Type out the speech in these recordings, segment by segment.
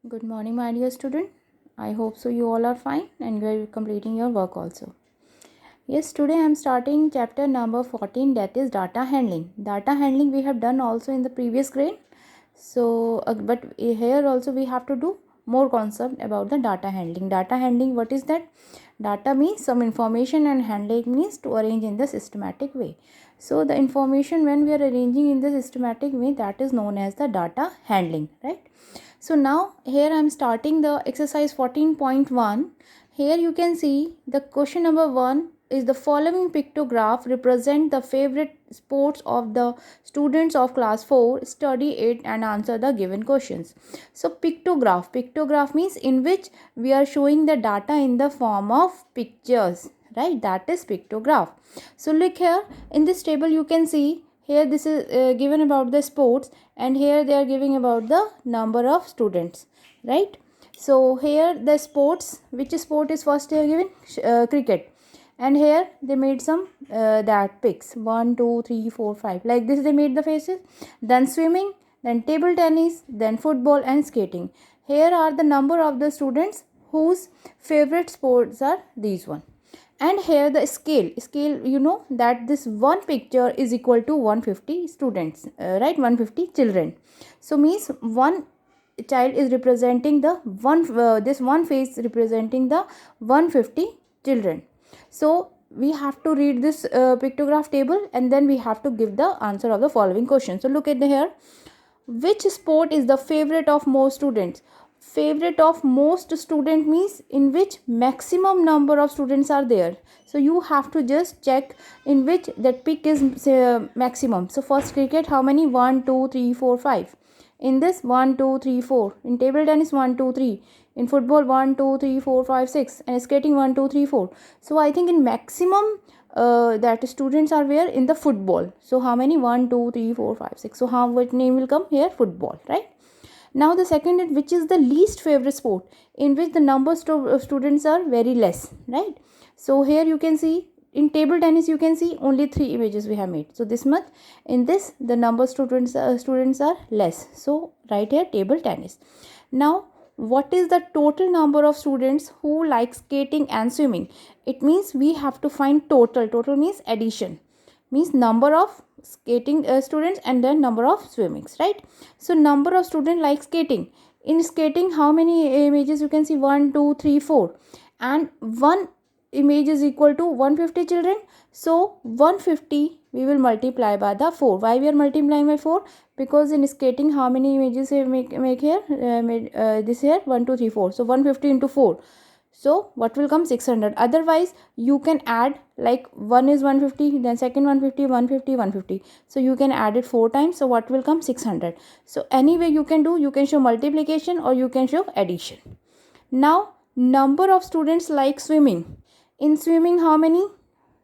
Good morning, my dear student. I hope so you all are fine and you are completing your work also. Yes, today I am starting chapter number 14, that is data handling. Data handling we have done also in the previous grade. So, but here also we have to do more concept about the data handling. Data handling, what is that? Data means some information and handling means to arrange in the systematic way. So, the information when we are arranging in the systematic way, that is known as the data handling, right? So now here I am starting the exercise 14.1. Here you can see the question number 1 is the following pictograph represent the favorite sports of the students of class 4. Study it and answer the given questions. So pictograph means in which we are showing the data in the form of pictures, right? That is pictograph. So look here in this table you can see here this is given about the sports, and here they are giving about the number of students, right? So here the sports, which sport is first they are given? Cricket. And here they made some that pics 1 2 3 4 5 like this they made the faces. Then swimming, then table tennis, then football and skating. Here are the number of the students whose favorite sports are these one. And here the scale you know that this one picture is equal to 150 students, right? 150 children. So means one child is representing the one this one face representing the 150 children. So we have to read this pictograph table and then we have to give the answer of the following question. So look at the here, which sport is the favorite of most students? Favorite of most student means in which maximum number of students are there. So you have to just check in which that pick is maximum. So first cricket, how many? 1 2 3 4 5. In this 1 2 3 4. In table tennis 1 2 3. In football 1 2 3 4 5 6. And skating 1 2 3 4. So I think in maximum that students are where in the football. So how many? 1 2 3 4 5 6. So how what name will come here? Football, right? Now the second is which is the least favorite sport, in which the number of students are very less, right? So here you can see in table tennis you can see only 3 images we have made. So this much. In this the number of students are less. So right here table tennis. Now what is the total number of students who like skating and swimming? It means we have to find total means addition, means number of skating students and then number of swimmings, right? So number of students like skating. In skating how many images you can see? 1 2 3 4, and one image is equal to 150 children. So 150 we will multiply by the 4. Why we are multiplying by 4? Because in skating how many images we make here? This here 1 2 3 4. So 150 into 4. So what will come? 600. Otherwise you can add, like one is 150, then second 150, 150, 150. So you can add it 4 times. So what will come? 600. So anyway you can do, you can show multiplication or you can show addition. Now number of students like swimming. In swimming how many?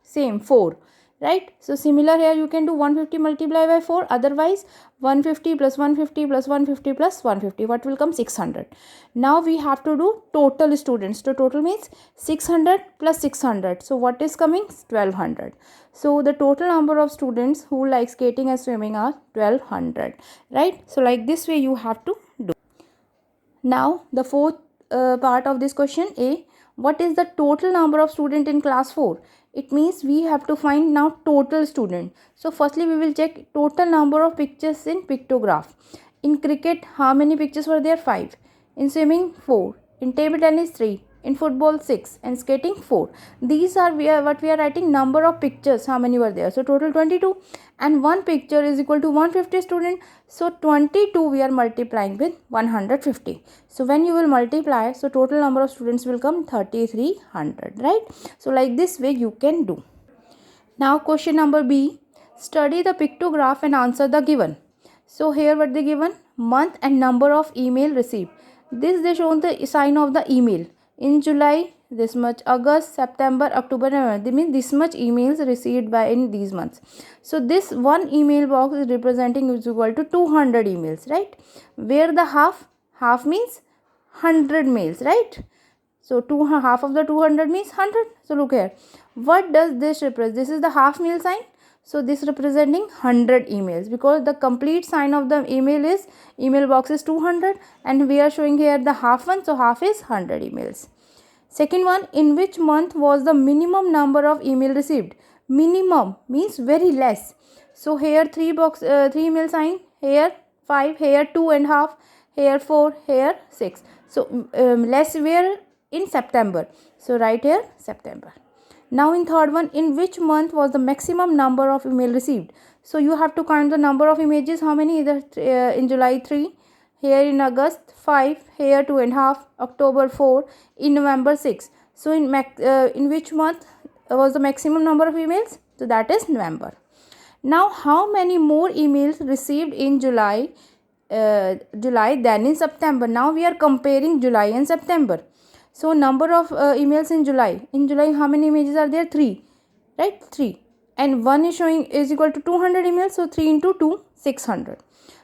Same 4, right? So similar here you can do 150 multiply by 4. Otherwise 150 plus 150 plus 150 plus 150, what will come? 600. Now we have to do total students. So total means 600 plus 600. So what is coming? 1200. So the total number of students who like skating and swimming are 1200, right? So like this way you have to do. Now the fourth part of this question, A, what is the total number of student in class 4? It means we have to find now total student. So firstly we will check total number of pictures in pictograph. In cricket how many pictures were there? 5. In swimming 4. In table tennis 3. In football 6. And skating 4. These are what we are writing number of pictures, how many were there. So total 22, and one picture is equal to 150 student. So 22 we are multiplying with 150. So when you will multiply, so total number of students will come 3300, right? So like this way you can do. Now question number B, study the pictograph and answer the given. So here what they given? Month and number of email received. This they shown the sign of the email. In July this much, August, September, October, November. They mean this much emails received by in these months. So this one email box is representing is equal to 200 emails, right? Where the half means 100 mails, right? So half of the 200 means 100. So look here. What does this represent? This is the half meal sign. So this representing 100 emails, because the complete sign of the email box is 200, and we are showing here the half one, so half is 100 emails. Second one, in which month was the minimum number of email received? Minimum means very less. So here three email sign, here 5, here 2.5, here 4, here 6. So less where? In September. So write here September. Now in third one, in which month was the maximum number of email received? So you have to count the number of images. How many? In July 3, here in August 5, here 2.5, October 4, in November 6. So in which month was the maximum number of emails? So that is November. Now how many more emails received in July than in September? Now we are comparing July and September. So number of emails in July. In July, how many images are there? 3, right? 3. And 1 is showing is equal to 200 emails. So 3 into 2, 600.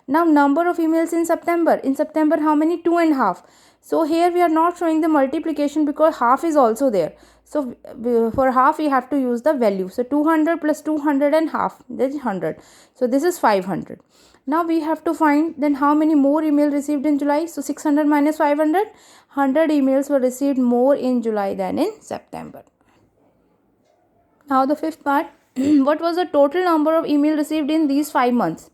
Now number of emails in September. In September, how many? 2.5. So here we are not showing the multiplication because half is also there. So for half we have to use the value. So 200 plus 200 and half, that is 100. So this is 500. Now we have to find then how many more emails received in July. So 600 minus 500, 100 emails were received more in July than in September. Now the fifth part, what was the total number of email received in these 5 months?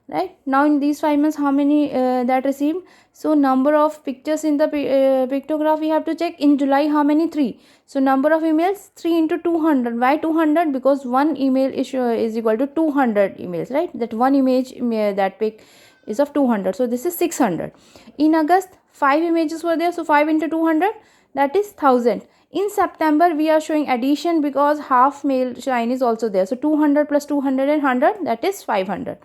Right, now in these 5 months, how many that received? So number of pictures in the pictograph we have to check. In July, how many? 3. So number of emails, 3 into 200. Why 200? Because one email is equal to 200 emails, right? That one image, that pic is of 200. So this is 600. In August, 5 images were there. So 5 into 200, that is 1000. In September, we are showing addition because half mail sign is also there. So 200 plus 200 and 100, that is 500.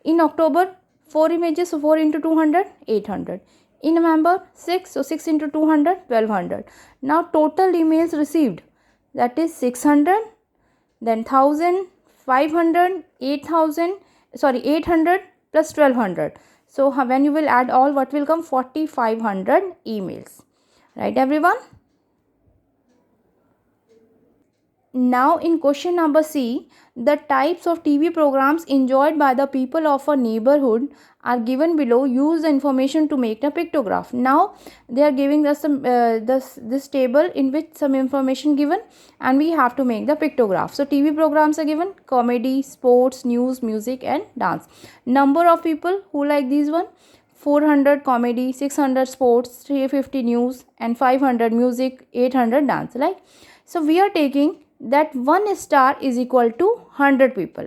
In October, 4 images, so 4 into 200, 800. In November, 6, so 6 into 200, 1200. Now total emails received, that is 600, then 1000, 500, 8000, 800 plus 1200. So when you will add all, what will come? 4500 emails. Right, everyone? Now in question number C, the types of TV programs enjoyed by the people of a neighborhood are given below. Use the information to make a pictograph. Now they are giving us some this table in which some information given, and we have to make the pictograph. So TV programs are given: comedy, sports, news, music and dance. Number of people who like these one: 400 comedy, 600 sports, 350 news and 500 music, 800 dance. Like, so we are taking that 1 star is equal to 100 people.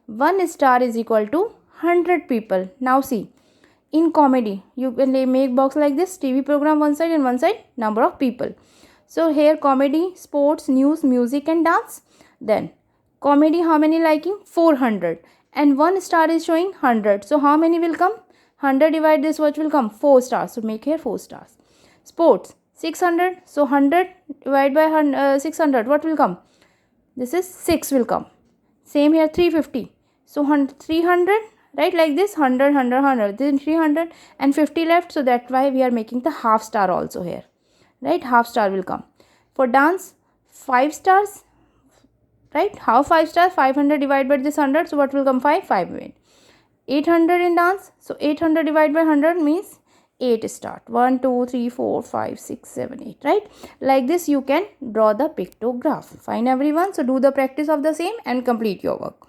1 star is equal to 100 people. Now see, in comedy, you can make box like this: TV program one side and one side number of people. So here comedy, sports, news, music and dance. Then comedy, how many liking? 400. And 1 star is showing 100. So how many will come? 100 divide this, what will come? 4 stars. So make here 4 stars. Sports, 600. So 100 divided by 600, what will come? This is 6 will come. Same here, 350. So 300, right, like this, 100, 100, 100. Then 300 and 50 left. So that's why we are making the half star also here. Right, half star will come. For dance, 5 stars. Right, how 5 stars? 500 divided by this 100. So what will come? 5 will. 800 in dance. So 800 divided by 100 means 8 start. 1, 2, 3, 4, 5, 6, 7, 8. Right, like this you can draw the pictograph. Fine, everyone. So do the practice of the same and complete your work.